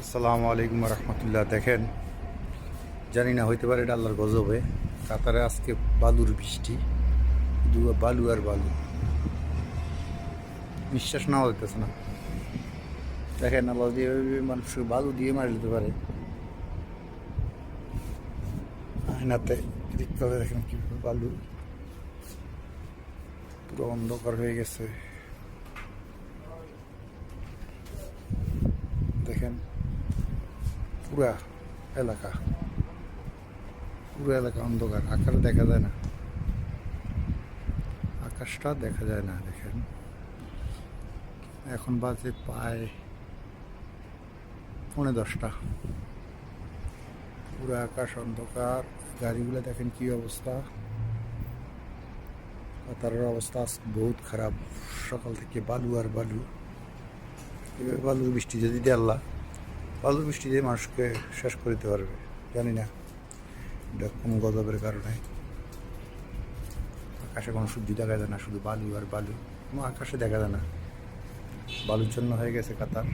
আসসালামু আলাইকুম রহমতুল্লাহ। দেখেন, জানি না হইতে পারে এটা আল্লাহর গজবে। কাতারে আজকে বালুর বৃষ্টি, বালু আর বালু, নিঃশ্বাস নেওয়া হইতেছে না। দেখেন, আল্লাহ দিয়ে মানুষ বালু দিয়ে মারি দিতে পারে। আয়নাতে দেখতে হবে, দেখেন কি বালু, পুরো অন্ধকার হয়ে গেছে। দেখেন, পুরা এলাকা পুরো এলাকা অন্ধকার, আকাশ দেখা যায় না, আকাশটা দেখা যায় না। দেখেন, এখন বাজে প্রায় 10:45। পুরো আকাশ অন্ধকার, গাড়িগুলো দেখেন কি অবস্থা। কাতারের অবস্থা আজকে বহুত খারাপ, সকাল থেকে বালু আর বালু। এবার বালুর বৃষ্টি যদি দেয় আল্লাহ, বালুর বৃষ্টি দিয়ে মানুষকে শেষ করে দিতে পারবে। জানি না এটা কোন গজবের কারণে। আকাশে কোনো সূর্য দেখা যায় না, শুধু বালু আর বালু, কোনো আকাশে দেখা যায় না। বালুর জন্য হয়ে গেছে কাতার।